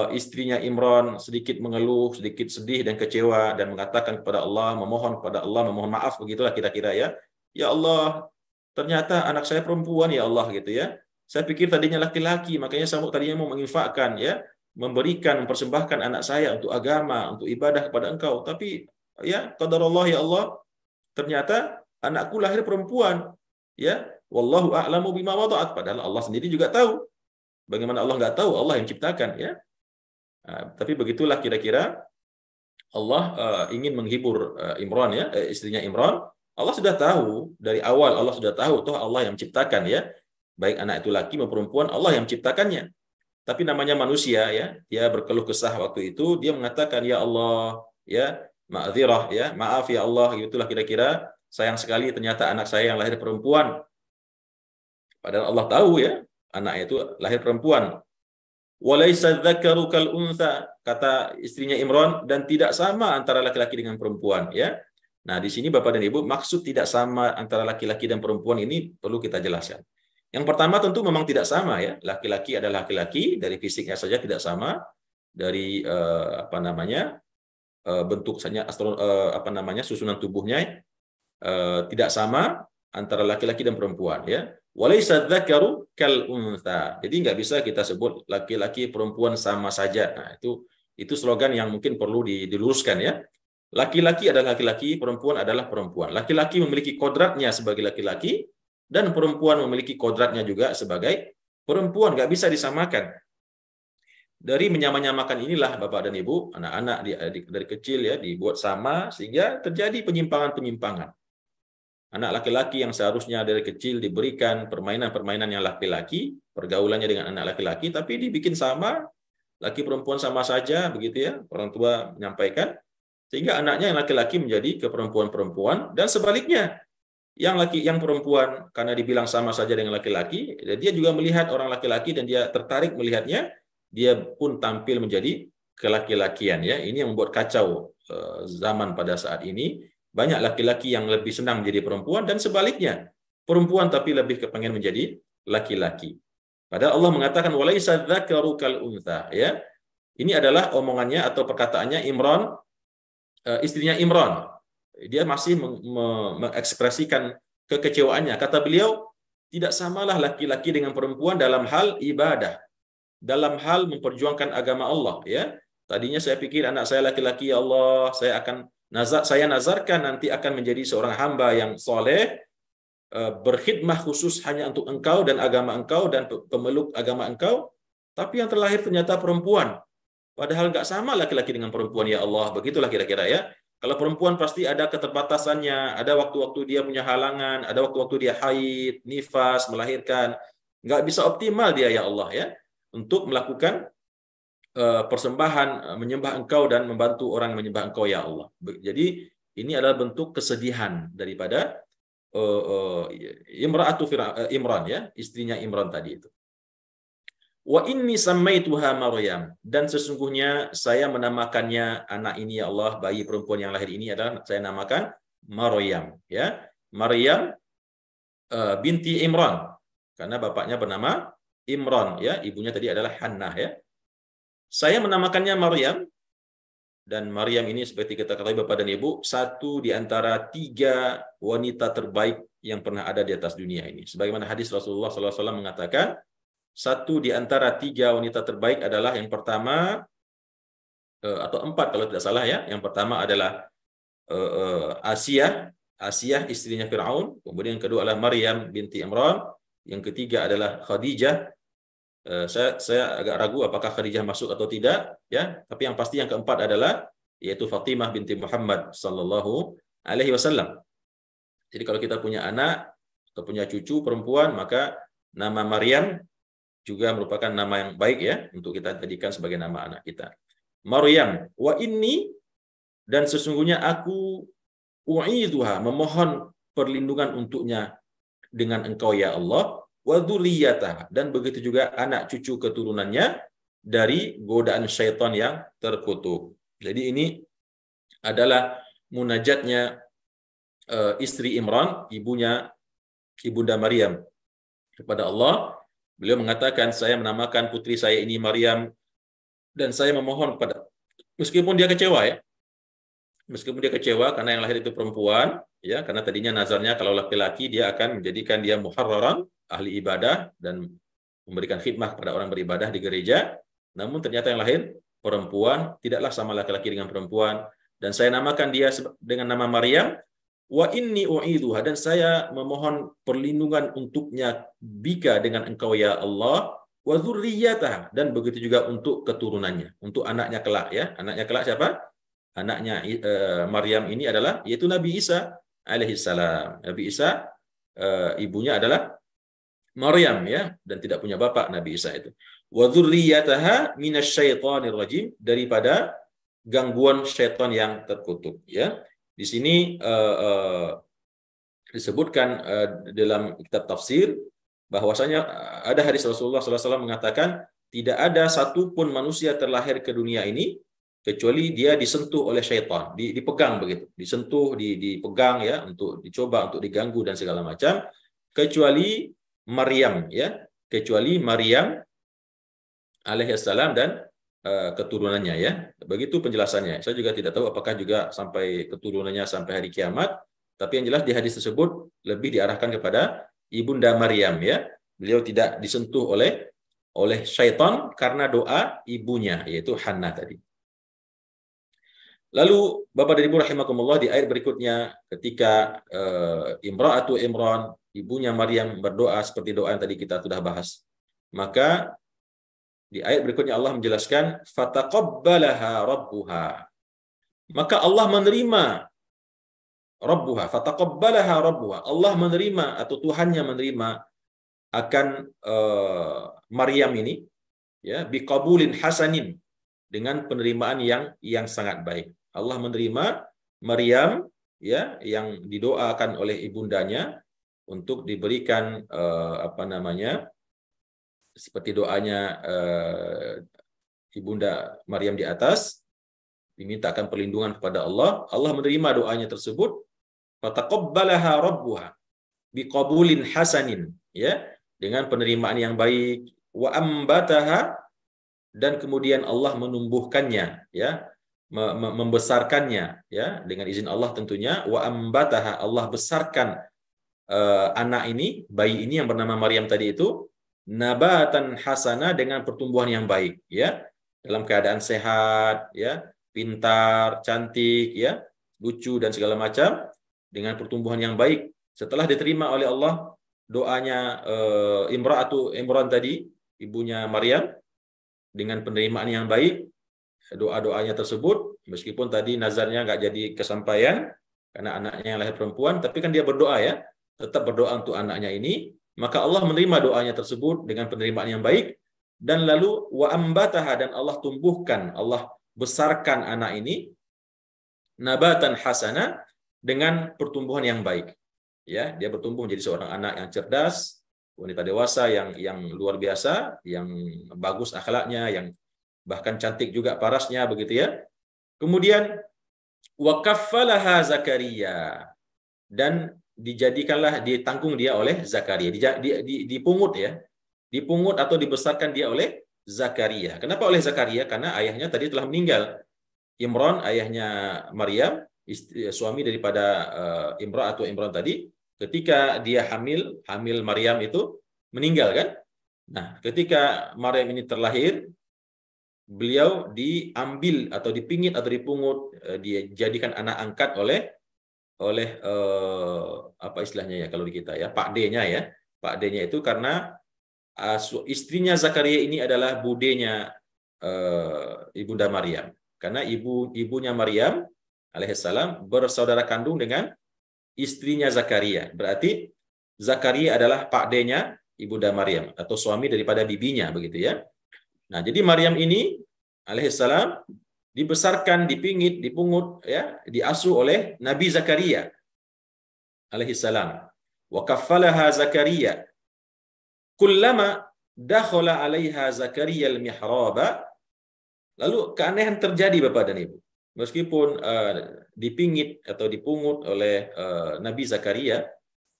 istrinya Imran sedikit mengeluh, sedikit sedih dan kecewa, dan mengatakan kepada Allah, memohon kepada Allah, memohon maaf, begitulah kira-kira ya. Ya Allah, ternyata anak saya perempuan ya Allah gitu ya. Saya pikir tadinya laki-laki, makanya saya tadinya mau menginfakkan ya, memberikan, mempersembahkan anak saya untuk agama, untuk ibadah kepada Engkau. Tapi ya, qadarullah ya Allah, ternyata anakku lahir perempuan. Ya, wallahu a'lamu bima wada'at, padahal Allah sendiri juga tahu. Bagaimana Allah nggak tahu? Allah yang ciptakan ya. Nah, tapi begitulah kira-kira Allah ingin menghibur Imran ya, istrinya Imran. Allah sudah tahu dari awal, Allah sudah tahu toh Allah yang menciptakan ya. Baik anak itu laki maupun perempuan, Allah yang menciptakannya. Tapi namanya manusia ya, dia berkeluh kesah waktu itu, dia mengatakan ya Allah ya, ma'dzirah ya, maaf ya Allah, gitulah kira-kira. Sayang sekali ternyata anak saya yang lahir perempuan. Padahal Allah tahu ya, anaknya itu lahir perempuan. Walaysa dzakaru kal untha, kata istrinya Imran, dan tidak sama antara laki-laki dengan perempuan ya. Nah, di sini Bapak dan Ibu, maksud tidak sama antara laki-laki dan perempuan ini perlu kita jelaskan. Yang pertama tentu memang tidak sama ya. Laki-laki adalah laki-laki, dari fisiknya saja tidak sama, dari bentuk saja susunan tubuhnya tidak sama antara laki-laki dan perempuan ya. Walaysa dzakaru kal untha. Jadi nggak bisa kita sebut laki-laki perempuan sama saja. Nah, itu slogan yang mungkin perlu diluruskan ya. Laki-laki adalah laki-laki, perempuan adalah perempuan. Laki-laki memiliki kodratnya sebagai laki-laki, dan perempuan memiliki kodratnya juga sebagai perempuan. Nggak bisa disamakan. Dari menyamakan inilah Bapak dan Ibu, anak-anak dari kecil ya dibuat sama, sehingga terjadi penyimpangan-penyimpangan. Anak laki-laki yang seharusnya dari kecil diberikan permainan-permainan yang laki-laki, pergaulannya dengan anak laki-laki, tapi dibikin sama, laki perempuan sama saja, begitu ya, orang tua menyampaikan, sehingga anaknya yang laki-laki menjadi ke perempuan-perempuan, dan sebaliknya. yang perempuan karena dibilang sama saja dengan laki-laki, dia juga melihat orang laki-laki dan dia tertarik melihatnya, dia pun tampil menjadi kelaki-lakian ya. Ini yang membuat kacau zaman pada saat ini. Banyak laki-laki yang lebih senang menjadi perempuan dan sebaliknya. Perempuan tapi lebih kepengen menjadi laki-laki. Padahal Allah mengatakan walaisa dzakaru kal untha ya. Ini adalah omongannya atau perkataannya Imran, istrinya Imran. Dia masih mengekspresikan kekecewaannya. Kata beliau, tidak samalah laki-laki dengan perempuan dalam hal ibadah, dalam hal memperjuangkan agama Allah. Ya, tadinya saya pikir anak saya laki-laki, ya Allah, saya nazarkan nanti akan menjadi seorang hamba yang soleh, berkhidmah khusus hanya untuk engkau dan agama engkau dan pemeluk agama engkau. Tapi yang terlahir ternyata perempuan. Padahal nggak sama laki-laki dengan perempuan, ya Allah. Begitulah kira-kira ya. Kalau perempuan pasti ada keterbatasannya, ada waktu-waktu dia punya halangan, ada waktu-waktu dia haid, nifas, melahirkan. Nggak bisa optimal dia, ya Allah, ya, untuk melakukan persembahan, menyembah engkau dan membantu orang menyembah engkau, ya Allah. Jadi ini adalah bentuk kesedihan daripada Imran, ya, istrinya Imran tadi itu. Wa inni sammaituha Maryam, dan sesungguhnya saya menamakannya anak ini, ya Allah, bayi perempuan yang lahir ini adalah saya namakan Maryam, ya. Maryam binti Imran karena bapaknya bernama Imran, ya, ibunya tadi adalah Hannah, ya. Saya menamakannya Maryam, dan Maryam ini seperti kita ketahui Bapak dan Ibu, satu di antara 3 wanita terbaik yang pernah ada di atas dunia ini. Sebagaimana hadis Rasulullah SAW mengatakan, satu di antara 3 wanita terbaik adalah yang pertama, atau 4 kalau tidak salah ya. Yang pertama adalah Asia istrinya Fir'aun. Kemudian yang kedua adalah Maryam binti Imran. Yang ketiga adalah Khadijah. Saya agak ragu apakah Khadijah masuk atau tidak, ya. Tapi yang pasti yang keempat adalah yaitu Fatimah binti Muhammad sallallahu alaihi wasallam. Jadi kalau kita punya anak atau punya cucu perempuan, maka nama Maryam juga merupakan nama yang baik ya untuk kita jadikan sebagai nama anak kita. Maryam, wa inni, dan sesungguhnya aku u'idzuha, memohon perlindungan untuknya dengan engkau ya Allah, wa dzurriyyataha, dan begitu juga anak cucu keturunannya dari godaan syaitan yang terkutuk. Jadi ini adalah munajatnya istri Imran, ibunda Maryam kepada Allah. Beliau mengatakan, saya menamakan putri saya ini Maryam, dan saya memohon kepada, meskipun dia kecewa ya, meskipun dia kecewa karena yang lahir itu perempuan, ya, karena tadinya nazarnya kalau laki-laki dia akan menjadikan dia muharraran, ahli ibadah, dan memberikan khidmah kepada orang beribadah di gereja. Namun ternyata yang lahir perempuan, tidaklah sama laki-laki dengan perempuan, dan saya namakan dia dengan nama Maryam. Wa inni u'idzuha, dan saya memohon perlindungan untuknya bika dengan engkau ya Allah, wa dzurriyyataha, dan begitu juga untuk keturunannya, untuk anaknya kelak ya. Anaknya kelak siapa? Anaknya Maryam ini adalah yaitu Nabi Isa alaihi salam. Nabi Isa ibunya adalah Maryam ya, dan tidak punya bapak Nabi Isa itu. Wa dzurriyyataha minasyaitonir rajim, daripada gangguan syaitan yang terkutuk ya. Di sini disebutkan dalam kitab tafsir bahwasanya ada hadis Rasulullah SAW mengatakan tidak ada satupun manusia terlahir ke dunia ini kecuali dia disentuh oleh syaitan, dipegang begitu, disentuh, dipegang ya, untuk dicoba, untuk diganggu dan segala macam, kecuali Maryam ya, kecuali Maryam alaihissalam dan keturunannya ya. Begitu penjelasannya. Saya juga tidak tahu apakah juga sampai keturunannya sampai hari kiamat, tapi yang jelas di hadis tersebut lebih diarahkan kepada ibunda Maryam ya. Beliau tidak disentuh oleh syaitan karena doa ibunya yaitu Hannah tadi. Lalu Bapak dan Ibu rahimakumullah, di ayat berikutnya ketika Imra'atu Imran, ibunya Maryam, berdoa seperti doa yang tadi kita sudah bahas, maka di ayat berikutnya Allah menjelaskan fataqabbalaha rabbuha, maka Allah menerima rabbuha, fataqabbalaha rabbuha, Allah menerima atau Tuhannya menerima akan Maryam ini ya, biqabulin hasanin, dengan penerimaan yang sangat baik. Allah menerima Maryam ya yang didoakan oleh ibundanya untuk diberikan seperti doanya ibunda Maryam di atas, dimintakan perlindungan kepada Allah. Allah menerima doanya tersebut. Fataqabbalaha rabbuha biqabulin hasanin, ya, dengan penerimaan yang baik. Wa ambataha, dan kemudian Allah menumbuhkannya, ya, membesarkannya, ya, dengan izin Allah tentunya. Wa ambataha, Allah besarkan anak ini, bayi ini yang bernama Maryam tadi itu, nabatan hasana, dengan pertumbuhan yang baik, ya, dalam keadaan sehat, ya, pintar, cantik, ya, lucu dan segala macam, dengan pertumbuhan yang baik. Setelah diterima oleh Allah doanya Imran tadi, ibunya Maryam, dengan penerimaan yang baik, doa-doanya tersebut, meskipun tadi nazarnya nggak jadi kesampaian karena anaknya yang lahir perempuan, tapi kan dia berdoa, ya, tetap berdoa untuk anaknya ini, maka Allah menerima doanya tersebut dengan penerimaan yang baik. Dan lalu wa ambataha, dan Allah tumbuhkan, Allah besarkan anak ini nabatan hasana, dengan pertumbuhan yang baik, ya, dia bertumbuh menjadi seorang anak yang cerdas, wanita dewasa yang luar biasa, yang bagus akhlaknya, yang bahkan cantik juga parasnya, begitu ya. Kemudian wa kaffalaha Zakaria, dan dijadikanlah, ditanggung dia oleh Zakaria, dipungut, ya, dipungut atau dibesarkan dia oleh Zakaria. Kenapa oleh Zakaria? Karena ayahnya tadi telah meninggal. Imran, ayahnya Maryam, suami daripada Imran atau Imran tadi, ketika dia hamil Maryam itu meninggal, kan? Nah, ketika Maryam ini terlahir, beliau diambil atau dipingit atau dipungut, dia jadikan anak angkat oleh apa istilahnya, ya, kalau di kita, ya, Pak D-nya, ya. Pak D-nya itu karena istrinya Zakaria ini adalah budenya ibunda Maryam. Karena ibunya Maryam alaihissalam bersaudara kandung dengan istrinya Zakaria. Berarti Zakaria adalah Pak D-nya ibunda Maryam, atau suami daripada bibinya, begitu ya. Nah, jadi Maryam ini alaihissalam dibesarkan, dipingit, dipungut, ya, diasuh oleh Nabi Zakaria alaihissalam. Wa kaffalaha Zakaria kullama dakhala 'alaiha Zakaria al-mihraba. Lalu keanehan terjadi, Bapak dan Ibu. Meskipun dipingit atau dipungut oleh Nabi Zakaria,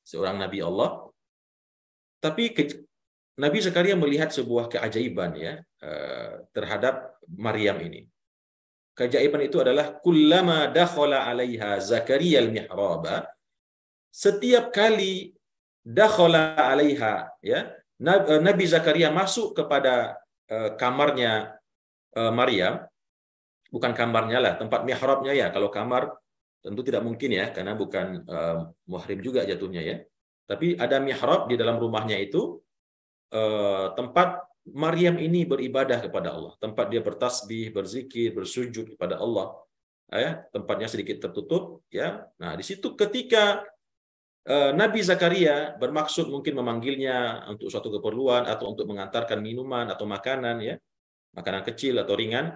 seorang nabi Allah, tapi Nabi Zakaria melihat sebuah keajaiban, ya, terhadap Maryam ini. Keajaiban itu adalah kullama dakhala 'alaiha Zakaria al-mihraba, setiap kali dakhala 'alaiha, ya, Nabi Zakaria masuk kepada kamarnya Maryam, bukan kamarnya lah, tempat mihrabnya, ya. Kalau kamar tentu tidak mungkin, ya, karena bukan muhrim juga jatuhnya, ya. Tapi ada mihrab di dalam rumahnya itu, tempat Maryam ini beribadah kepada Allah, tempat dia bertasbih, berzikir, bersujud kepada Allah, ya. Tempatnya sedikit tertutup, ya. Nah, di situ ketika Nabi Zakaria bermaksud mungkin memanggilnya untuk suatu keperluan atau untuk mengantarkan minuman atau makanan, ya, makanan kecil atau ringan.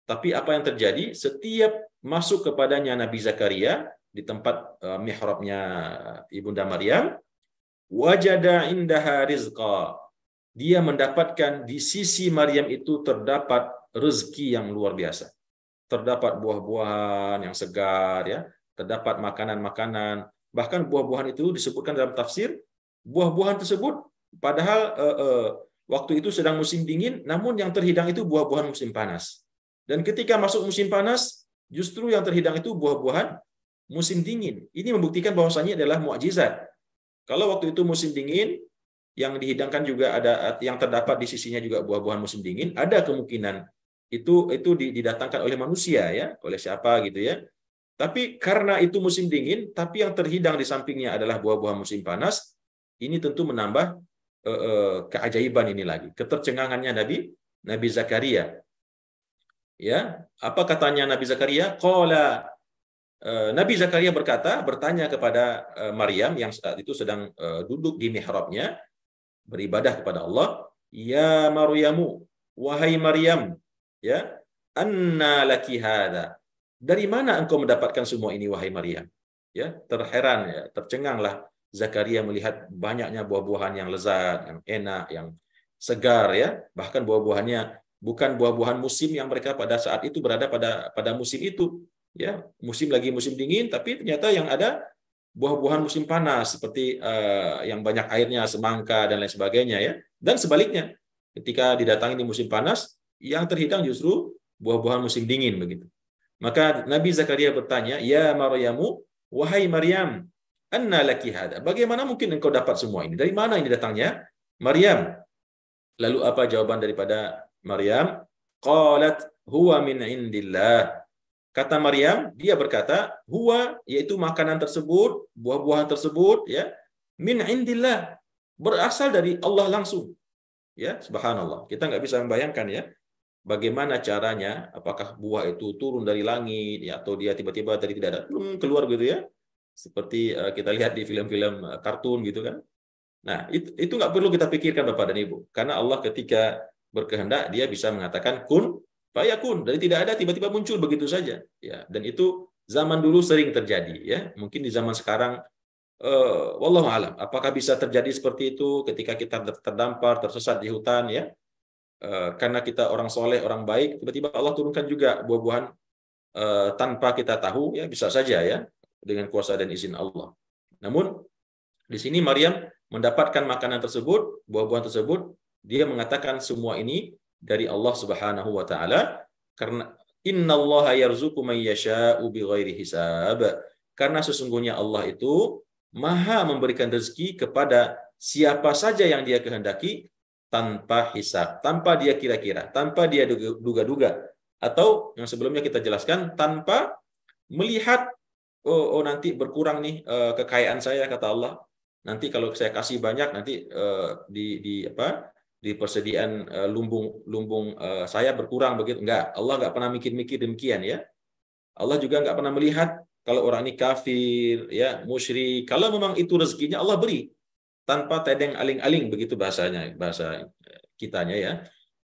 Tapi apa yang terjadi? Setiap masuk kepadanya Nabi Zakaria di tempat mihrabnya ibunda Maryam, wajada indaha rizqa. Dia mendapatkan di sisi Maryam itu terdapat rezeki yang luar biasa. Terdapat buah-buahan yang segar, ya, terdapat makanan-makanan. Bahkan buah-buahan itu disebutkan dalam tafsir, buah-buahan tersebut padahal waktu itu sedang musim dingin, namun yang terhidang itu buah-buahan musim panas. Dan ketika masuk musim panas, justru yang terhidang itu buah-buahan musim dingin. Ini membuktikan bahwasannya adalah mukjizat. Kalau waktu itu musim dingin, yang dihidangkan juga ada, yang terdapat di sisinya juga buah-buahan musim dingin, ada kemungkinan itu didatangkan oleh manusia, ya, oleh siapa gitu, ya. Tapi karena itu musim dingin, tapi yang terhidang di sampingnya adalah buah-buahan musim panas, ini tentu menambah keajaiban ini lagi, ketercengangannya Nabi Zakaria. Ya, apa katanya Nabi Zakaria? Qala, Nabi Zakaria bertanya kepada Maryam yang saat itu sedang duduk di mihrabnya beribadah kepada Allah, "Ya Maryamu, wahai Maryam, ya, anna laki hadza?" Dari mana engkau mendapatkan semua ini, wahai Maryam? ya, terheran ya, tercenganglah Zakaria melihat banyaknya buah-buahan yang lezat, yang enak, yang segar ya, bahkan buah-buahannya bukan buah-buahan musim yang mereka pada saat itu berada pada musim itu, ya, musim dingin, tapi ternyata yang ada buah-buahan musim panas seperti yang banyak airnya, semangka dan lain sebagainya ya. Dan sebaliknya, ketika didatangi di musim panas, yang terhidang justru buah-buahan musim dingin begitu. Maka Nabi Zakaria bertanya, "Ya Maryamu, wahai Maryam, anna laki hada?" Bagaimana mungkin engkau dapat semua ini? Dari mana ini datangnya? Maryam. Lalu apa jawaban daripada Maryam? Qalat huwa min indillah. Kata Maryam, dia berkata, huwa, yaitu makanan tersebut, buah-buahan tersebut, ya, min indillah, berasal dari Allah langsung. Ya, subhanallah. Kita nggak bisa membayangkan ya, bagaimana caranya, apakah buah itu turun dari langit, ya, atau dia tiba-tiba dari tidak ada, keluar gitu ya, seperti kita lihat di film-film kartun gitu kan. Nah, itu nggak perlu kita pikirkan Bapak dan Ibu, karena Allah ketika berkehendak dia bisa mengatakan kun fayakun, dari tidak ada tiba-tiba muncul begitu saja, ya. Dan itu zaman dulu sering terjadi, ya. Mungkin di zaman sekarang, wallahu alam, apakah bisa terjadi seperti itu ketika kita terdampar, tersesat di hutan, ya. Karena kita orang soleh, orang baik, tiba-tiba Allah turunkan juga buah-buahan tanpa kita tahu, ya, bisa saja ya, dengan kuasa dan izin Allah. Namun di sini Maryam mendapatkan makanan tersebut, buah-buahan tersebut, dia mengatakan semua ini dari Allah Subhanahu wa taala, karena innallaha yarzuqu may yasha'u bighairi hisab. Karena sesungguhnya Allah itu Maha memberikan rezeki kepada siapa saja yang Dia kehendaki tanpa hisab, tanpa dia kira-kira, tanpa dia duga-duga, atau yang sebelumnya kita jelaskan tanpa melihat oh nanti berkurang nih kekayaan saya, kata Allah. Nanti kalau saya kasih banyak, nanti di persediaan lumbung saya berkurang begitu. Enggak, Allah enggak pernah mikir-mikir demikian ya. Allah juga enggak pernah melihat kalau orang ini kafir, ya, musyrik. Kalau memang itu rezekinya Allah beri tanpa tedeng aling-aling begitu bahasanya, bahasa kitanya ya.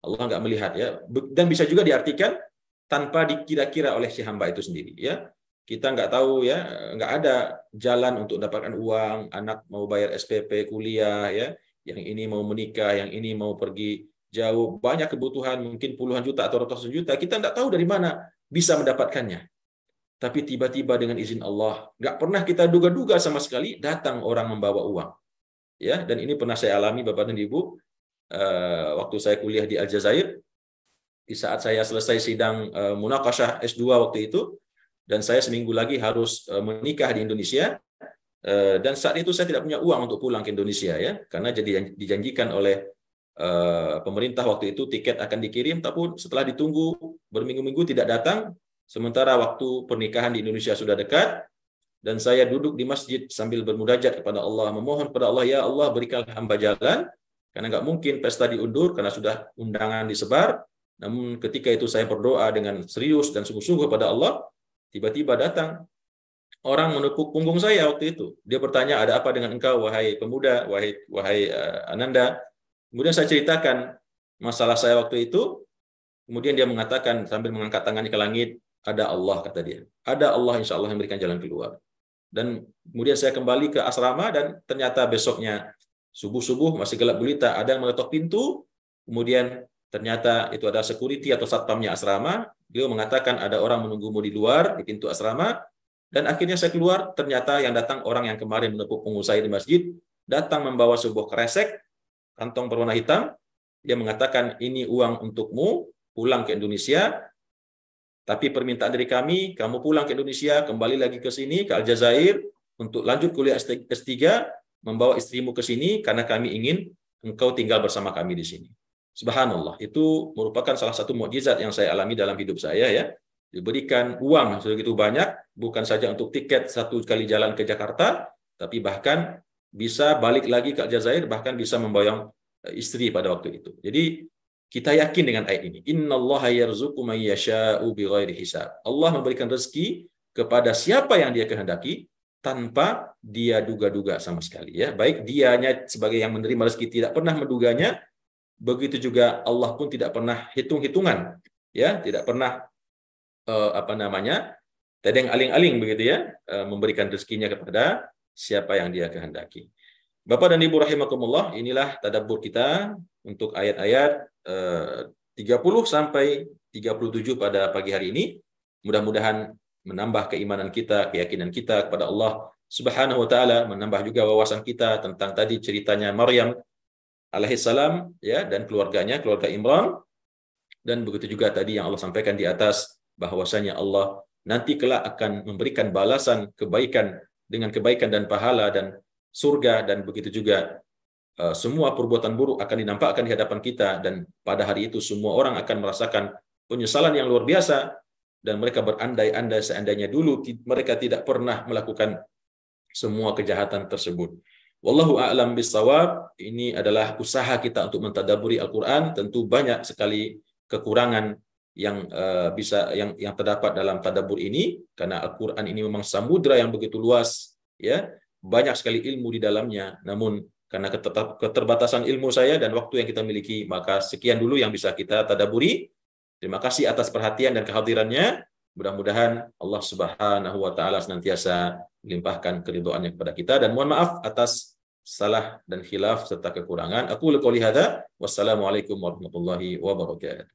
Allah enggak melihat ya. Dan bisa juga diartikan tanpa dikira-kira oleh si hamba itu sendiri ya. Kita nggak tahu ya, nggak ada jalan untuk dapatkan uang, anak mau bayar SPP kuliah ya, yang ini mau menikah, yang ini mau pergi jauh, banyak kebutuhan mungkin puluhan juta atau ratusan juta, kita nggak tahu dari mana bisa mendapatkannya. Tapi tiba-tiba dengan izin Allah, nggak pernah kita duga-duga sama sekali datang orang membawa uang. Ya, dan ini pernah saya alami Bapak dan Ibu waktu saya kuliah di Aljazair, di saat saya selesai sidang munaqasyah S2 waktu itu, dan saya seminggu lagi harus menikah di Indonesia, dan saat itu saya tidak punya uang untuk pulang ke Indonesia ya, karena jadi dijanjikan oleh pemerintah waktu itu tiket akan dikirim, tapi setelah ditunggu berminggu-minggu tidak datang, sementara waktu pernikahan di Indonesia sudah dekat, dan saya duduk di masjid sambil bermunajat kepada Allah, memohon kepada Allah, ya Allah berikan hamba jalan, karena nggak mungkin pesta diundur karena sudah undangan disebar. Namun ketika itu saya berdoa dengan serius dan sungguh-sungguh kepada Allah, tiba-tiba datang orang menepuk punggung saya waktu itu. Dia bertanya, ada apa dengan engkau, wahai pemuda, wahai Ananda? Kemudian saya ceritakan masalah saya waktu itu. Kemudian dia mengatakan sambil mengangkat tangannya ke langit, ada Allah, kata dia. Ada Allah, insya Allah yang memberikan jalan keluar. Dan kemudian saya kembali ke asrama, dan ternyata besoknya subuh-subuh masih gelap gulita, ada yang mengetok pintu. Kemudian ternyata itu ada security atau satpamnya asrama. Beliau mengatakan ada orang menunggumu di luar di pintu asrama. Dan akhirnya saya keluar, ternyata yang datang orang yang kemarin menepuk punggung saya di masjid, datang membawa sebuah kresek, kantong berwarna hitam. Dia mengatakan, ini uang untukmu, pulang ke Indonesia, tapi permintaan dari kami, kamu pulang ke Indonesia, kembali lagi ke sini, ke Aljazair, untuk lanjut kuliah S3, membawa istrimu ke sini, karena kami ingin engkau tinggal bersama kami di sini. Subhanallah, itu merupakan salah satu mukjizat yang saya alami dalam hidup saya ya. Diberikan uang segitu banyak, bukan saja untuk tiket satu kali jalan ke Jakarta, tapi bahkan bisa balik lagi ke Aljazair, bahkan bisa membayang istri pada waktu itu. Jadi kita yakin dengan ayat ini. Innallaha yarzuqu may yasha'u bighairi hisab. Allah memberikan rezeki kepada siapa yang Dia kehendaki tanpa dia duga-duga sama sekali ya. Baik dianya sebagai yang menerima rezeki tidak pernah menduganya, begitu juga Allah pun tidak pernah hitung-hitungan ya, tidak pernah Tidak ada yang aling-aling begitu ya, memberikan rezekinya kepada siapa yang dia kehendaki. Bapak dan Ibu rahimakumullah, inilah tadabbur kita untuk ayat-ayat 30 sampai 37 pada pagi hari ini. Mudah-mudahan menambah keimanan kita, keyakinan kita kepada Allah Subhanahu wa taala, menambah juga wawasan kita tentang tadi ceritanya Maryam alaihissalam ya dan keluarganya, keluarga Imran, dan begitu juga tadi yang Allah sampaikan di atas bahwasanya Allah nanti kelak akan memberikan balasan kebaikan dengan kebaikan dan pahala dan surga, dan begitu juga semua perbuatan buruk akan dinampakkan di hadapan kita, dan pada hari itu semua orang akan merasakan penyesalan yang luar biasa, dan mereka berandai-andai seandainya dulu mereka tidak pernah melakukan semua kejahatan tersebut. Wallahu a'lam bissawab. Ini adalah usaha kita untuk mentadaburi Al-Quran. Tentu banyak sekali kekurangan yang yang terdapat dalam tadabbur ini, karena Al-Quran ini memang samudra yang begitu luas, ya, banyak sekali ilmu di dalamnya. Namun karena keterbatasan ilmu saya dan waktu yang kita miliki, maka sekian dulu yang bisa kita tadabburi. Terima kasih atas perhatian dan kehadirannya. Mudah-mudahan Allah Subhanahu wa taala senantiasa melimpahkan keridhaannya kepada kita, dan mohon maaf atas salah dan khilaf serta kekurangan. Aku qouli hadza, wassalamualaikum warahmatullahi wabarakatuh.